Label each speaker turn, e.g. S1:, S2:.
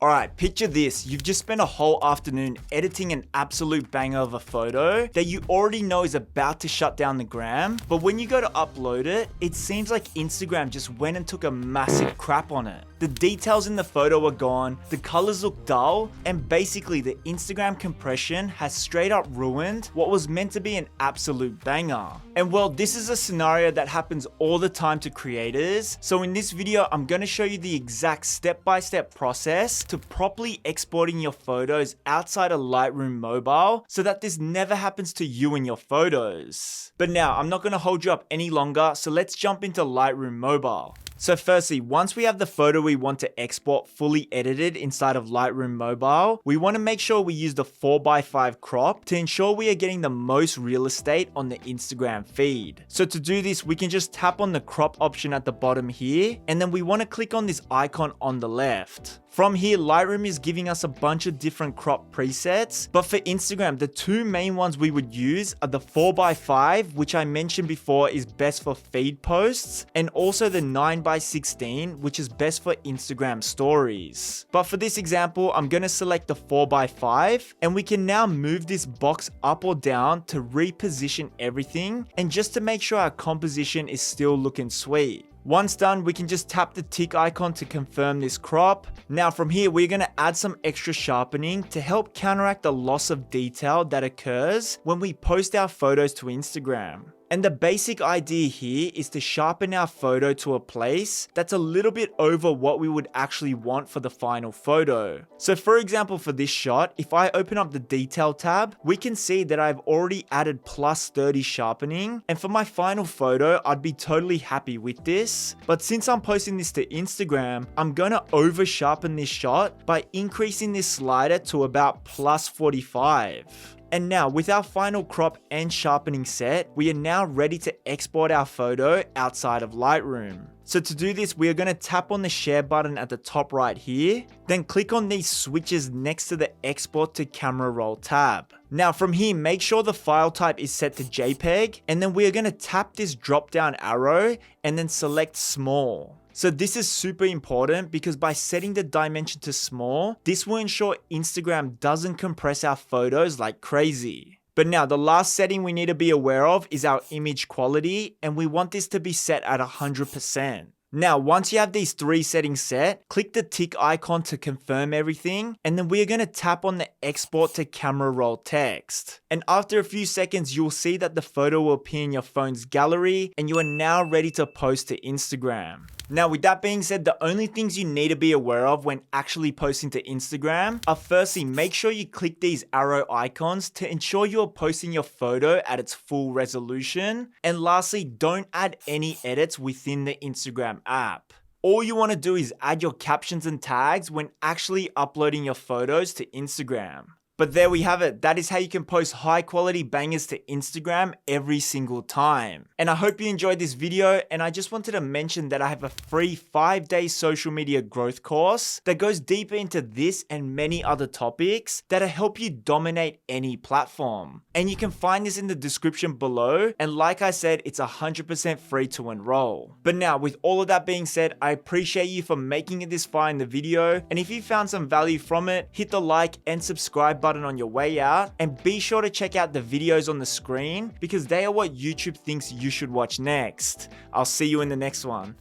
S1: Alright, picture this. You've just spent a whole afternoon editing an absolute banger of a photo that you already know is about to shut down the gram, but when you go to upload it, it seems like Instagram just went and took a massive crap on it. The details in the photo are gone, the colors look dull, and basically the Instagram compression has straight up ruined what was meant to be an absolute banger. And well, this is a scenario that happens all the time to creators, so in this video I'm going to show you the exact step-by-step process to properly exporting your photos outside of Lightroom mobile so that this never happens to you in your photos. But now, I'm not going to hold you up any longer, so let's jump into Lightroom mobile. So firstly, once we have the photo we want to export fully edited inside of Lightroom mobile, we want to make sure we use the 4:5 crop to ensure we are getting the most real estate on the Instagram feed. So to do this, we can just tap on the crop option at the bottom here, and then we want to click on this icon on the left. From here, Lightroom is giving us a bunch of different crop presets, but for Instagram, the two main ones we would use are the 4:5, which I mentioned before is best for feed posts, and also the 9:16, which is best for Instagram stories. But for this example, I'm going to select the 4:5, and we can now move this box up or down to reposition everything, and just to make sure our composition is still looking sweet. Once done, we can just tap the tick icon to confirm this crop. Now from here, we're going to add some extra sharpening to help counteract the loss of detail that occurs when we post our photos to Instagram. And the basic idea here is to sharpen our photo to a place that's a little bit over what we would actually want for the final photo. So for example, for this shot, if I open up the detail tab, we can see that I've already added +30 sharpening. And for my final photo, I'd be totally happy with this. But since I'm posting this to Instagram, I'm gonna over sharpen this shot by increasing this slider to about +45. And now with our final crop and sharpening set, we are now ready to export our photo outside of Lightroom. So to do this, we are going to tap on the share button at the top right here, then click on these switches next to the export to camera roll tab. Now from here, make sure the file type is set to JPEG, and then we are going to tap this drop down arrow and then select small. So this is super important because by setting the dimension to small, this will ensure Instagram doesn't compress our photos like crazy. But now the last setting we need to be aware of is our image quality, and we want this to be set at 100%. Now, once you have these three settings set, click the tick icon to confirm everything, and then we are going to tap on the export to camera roll text. And after a few seconds, you'll see that the photo will appear in your phone's gallery, and you are now ready to post to Instagram. Now, with that being said, the only things you need to be aware of when actually posting to Instagram are firstly, make sure you click these arrow icons to ensure you're posting your photo at its full resolution. And lastly, don't add any edits within the Instagram app. All you want to do is add your captions and tags when actually uploading your photos to Instagram. But there we have it. That is how you can post high quality bangers to Instagram every single time. And I hope you enjoyed this video, and I just wanted to mention that I have a free 5-day social media growth course that goes deeper into this and many other topics that'll help you dominate any platform. And you can find this in the description below, and like I said, it's 100% free to enroll. But now, with all of that being said, I appreciate you for making it this far in the video, and if you found some value from it, hit the like and subscribe button on your way out, and be sure to check out the videos on the screen because they are what YouTube thinks you should watch next. I'll see you in the next one.